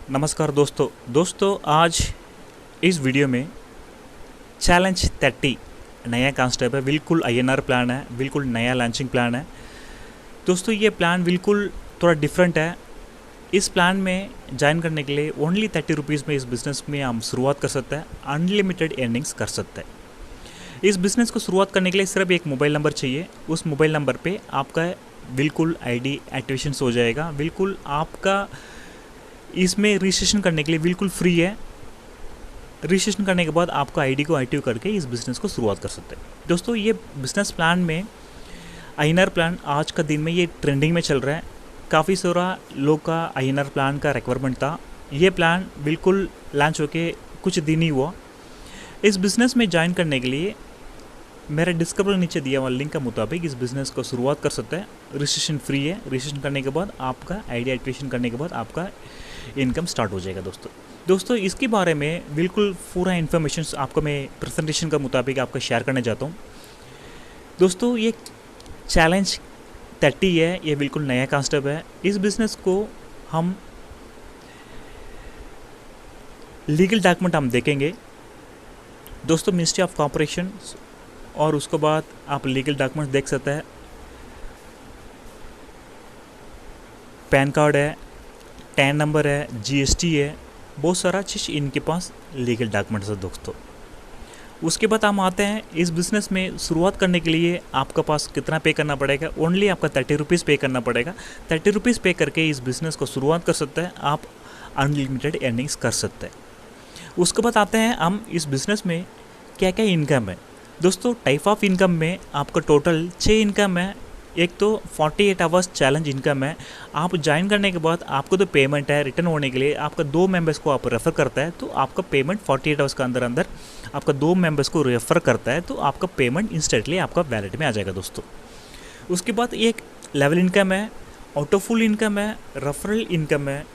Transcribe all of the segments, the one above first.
नमस्कार दोस्तों आज इस वीडियो में चैलेंज 30 नया कॉन्सेप्ट है। बिल्कुल INR प्लान है, बिल्कुल नया लॉन्चिंग प्लान है। दोस्तों ये प्लान बिल्कुल थोड़ा डिफरेंट है। इस प्लान में ज्वाइन करने के लिए ओनली 30 रुपीज़ में इस बिज़नेस में हम शुरुआत कर सकते हैं, अनलिमिटेड अर्निंग्स कर सकते हैं। इस बिज़नेस को शुरुआत करने के लिए सिर्फ एक मोबाइल नंबर चाहिए। उस मोबाइल नंबर पे आपका बिल्कुल ID एक्टिवेशन हो जाएगा। बिल्कुल आपका इसमें रजिस्ट्रेशन करने के लिए बिल्कुल फ्री है। रजिस्ट्रेशन करने के बाद आपका ID को एक्टिव करके इस बिज़नेस को शुरुआत कर सकते हैं। दोस्तों ये बिज़नेस प्लान में INR प्लान आज का दिन में ये ट्रेंडिंग में चल रहा है। काफ़ी सारा लोग का INR प्लान का रिक्वायरमेंट था। ये प्लान बिल्कुल लॉन्च होके कुछ दिन ही हुआ। इस बिज़नेस में ज्वाइन करने के लिए मेरे डिस्क्रिप्शन नीचे दिया हुआ लिंक के मुताबिक इस बिज़नेस को शुरुआत कर सकते हैं। रजिस्ट्रेशन फ्री है। रजिस्ट्रेशन करने के बाद आपका ID एक्टिवेशन करने के बाद आपका इनकम स्टार्ट हो जाएगा। दोस्तों इसके बारे में बिल्कुल पूरा इन्फॉर्मेशन आपको मैं प्रेजेंटेशन का मुताबिक आपको शेयर करने चाहता हूँ। दोस्तों ये चैलेंज 30 है, ये बिल्कुल नया कॉन्सेप्ट है। इस बिज़नेस को हम लीगल डॉक्यूमेंट हम देखेंगे दोस्तों, मिनिस्ट्री ऑफ कॉर्पोरेशन, और उसके बाद आप लीगल डॉक्यूमेंट्स देख सकते हैं। पैन कार्ड है, टैन नंबर है, GST है, बहुत सारा चीज़ इनके पास लीगल डॉक्यूमेंट्स है दोस्तों। उसके बाद हम आते हैं इस बिज़नेस में शुरुआत करने के लिए आपका पास कितना पे करना पड़ेगा। ओनली आपका 30 रुपीज़ पे करना पड़ेगा। 30 रुपीज़ पे करके इस बिज़नेस को शुरुआत कर सकते हैं। आप अनलिमिटेड अर्निंग्स कर सकते हैं। उसके बाद आते हैं हम इस बिज़नेस में क्या क्या इनकम है। दोस्तों टाइप ऑफ इनकम में आपका टोटल 6 इनकम है। एक तो 48 आवर्स चैलेंज इनकम है। आप ज्वाइन करने के बाद आपको तो पेमेंट है रिटर्न होने के लिए आपका 2 मेंबर्स को आप रेफ़र करता है तो आपका पेमेंट 48 आवर्स के अंदर आपका 2 मेंबर्स को रेफ़र करता है तो आपका पेमेंट इंस्टेंटली आपका वैलेट में आ जाएगा दोस्तों। उसके बाद एक लेवल इनकम है, ऑटोफुल इनकम है, रेफरल इनकम है,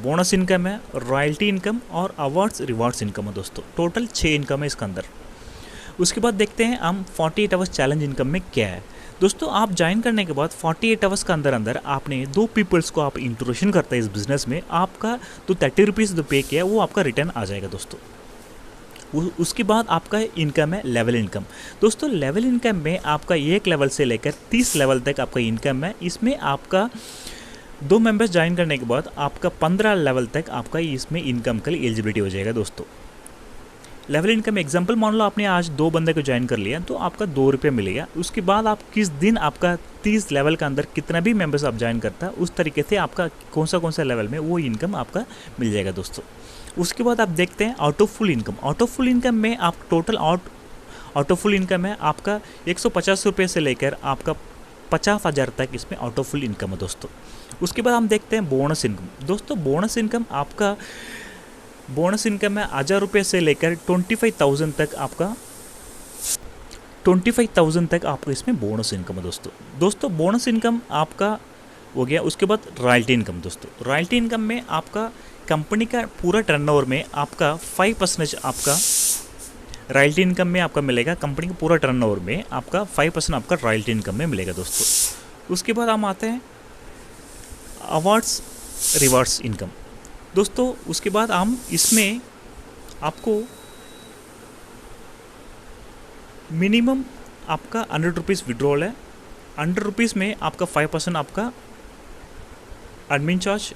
बोनस इनकम है, रॉयल्टी इनकम और अवार्ड्स रिवार्ड्स इनकम है दोस्तों। टोटल 6 इनकम है इसके अंदर। उसके बाद देखते हैं हम 48 आवर्स चैलेंज इनकम में क्या है। दोस्तों आप ज्वाइन करने के बाद 48 आवर्स के अंदर आपने 2 पीपल्स को आप इंट्रोडक्शन करते हैं इस बिज़नेस में। आपका तो 30 रुपीज़ जो पे किया वो आपका रिटर्न आ जाएगा दोस्तों। उसके बाद आपका इनकम है लेवल इनकम। दोस्तों लेवल इनकम में आपका 1 लेवल से लेकर 30 लेवल तक आपका इनकम है। इसमें आपका 2 मेंबर्स ज्वाइन करने के बाद आपका 15 लेवल तक आपका इसमें इनकम के लिए एलिजिबिलिटी हो जाएगा दोस्तों। लेवल इनकम एग्जांपल मान लो आपने आज 2 बंदे को ज्वाइन कर लिया तो आपका 2 रुपये मिलेगा। उसके बाद आप किस दिन आपका 30 लेवल के अंदर कितना भी मेंबर्स आप ज्वाइन करता है उस तरीके से आपका कौन सा लेवल में वो इनकम आपका मिल जाएगा दोस्तों। उसके बाद आप देखते हैं ऑटोफुल इनकम। ऑटोफुल इनकम में आप टोटल ऑटोफुल इनकम है आपका 150 रुपये से लेकर आपका 50,000 तक इसमें ऑटोफुल इनकम है दोस्तों। उसके बाद हम देखते हैं बोनस इनकम। दोस्तों बोनस इनकम आपका बोनस इनकम है 1000 रुपये से लेकर 25,000 तक आपका 25,000 तक आपको इसमें बोनस इनकम है दोस्तों। बोनस इनकम आपका हो गया। उसके बाद रॉयल्टी इनकम दोस्तों। रॉयल्टी इनकम में आपका कंपनी का पूरा टर्नओवर में आपका 5% आपका रॉयल्टी इनकम में आपका मिलेगा। कंपनी का पूरा टर्नओवर में आपका 5% आपका रॉयल्टी इनकम में मिलेगा दोस्तों। उसके बाद हम आते हैं अवार्ड्स रिवार्ड्स इनकम दोस्तों। उसके बाद हम इसमें आपको मिनिमम आपका 100 रुपीज़ विड्रॉल है। 100 रुपीज़ में आपका 5% आपका एडमिन चार्ज,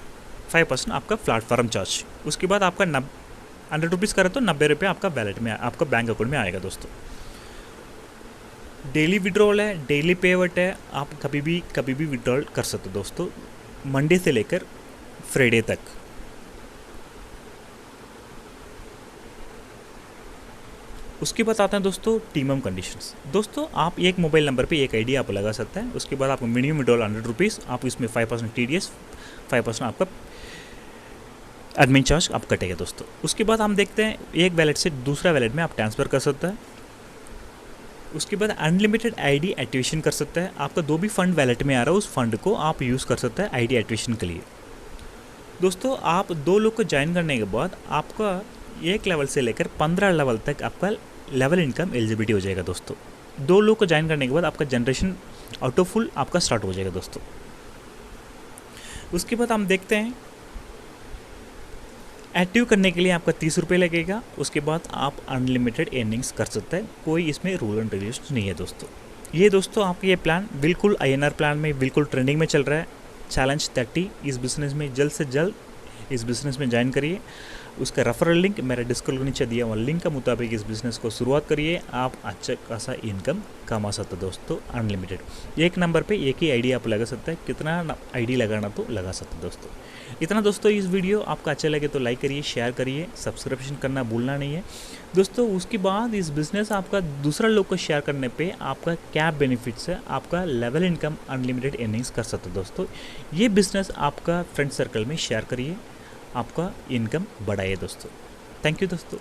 5% आपका प्लेटफॉर्म चार्ज। उसके बाद आपका 100 रुपीज़ करे तो 90 रुपये आपका वैलेट में आपका बैंक अकाउंट में आएगा दोस्तों। डेली विड्रॉल है, डेली पेमेंट है, आप कभी भी विड्रॉल कर सकते हो दोस्तों, मंडे से लेकर फ्राइडे तक। उसके बाद आते हैं दोस्तों टीमम कंडीशंस। दोस्तों आप एक मोबाइल नंबर पे एक ID आप लगा सकते हैं। उसके बाद आपको मिनिमम विड्रॉल 100 रुपीज़, आप इसमें 5% TDS, 5% आपका एडमिन चार्ज आप कटेगा दोस्तों। उसके बाद हम देखते हैं एक वैलेट से दूसरा वैलेट में आप ट्रांसफ़र कर सकते हैं। उसके बाद अनलिमिटेड ID एक्टिवेशन कर सकते हैं। आपका जो भी फंड वैलेट में आ रहा है उस फंड को आप यूज़ कर सकते हैं ID एक्टिवेशन के लिए। दोस्तों आप 2 लोग को ज्वाइन करने के बाद आपका 1 लेवल से लेकर 15 लेवल तक आपका लेवल इनकम एलिजिबिलिटी हो जाएगा दोस्तों। 2 लोग को ज्वाइन करने के बाद आपका जनरेशन ऑटोफुल आपका स्टार्ट हो जाएगा दोस्तों। उसके बाद हम देखते हैं एक्टिव करने के लिए आपका 30 रुपये लगेगा। उसके बाद आप अनलिमिटेड अर्निंग्स कर सकते हैं, कोई इसमें रूल एंड रेगुलेशन नहीं है दोस्तों। ये दोस्तों आपका ये प्लान बिल्कुल INR प्लान में बिल्कुल ट्रेंडिंग में चल रहा है। चैलेंज 30, इस बिज़नेस में जल्द से जल्द इस बिज़नेस में ज्वाइन करिए। उसका रेफरल लिंक मेरे डिस्क्रिप्शन के नीचे दिया हुआ लिंक के मुताबिक इस बिज़नेस को शुरुआत करिए, आप अच्छा खासा इनकम कमा सकते हो दोस्तों अनलिमिटेड। एक नंबर पे एक ही आईडी आप लगा सकते हैं, कितना आईडी लगाना तो लगा सकते हो दोस्तों। इतना दोस्तों, इस वीडियो आपका अच्छा लगे तो लाइक करिए, शेयर करिए, सब्सक्रिप्शन करना भूलना नहीं है दोस्तों। उसके बाद इस बिज़नेस आपका दूसरा लोग को शेयर करने पे आपका क्या बेनिफिट्स है, आपका लेवल इनकम अनलिमिटेड अर्निंग्स कर सकते हो दोस्तों। ये बिज़नेस आपका फ्रेंड सर्कल में शेयर करिए, आपका इनकम बढ़ाइए दोस्तों। थैंक यू दोस्तों।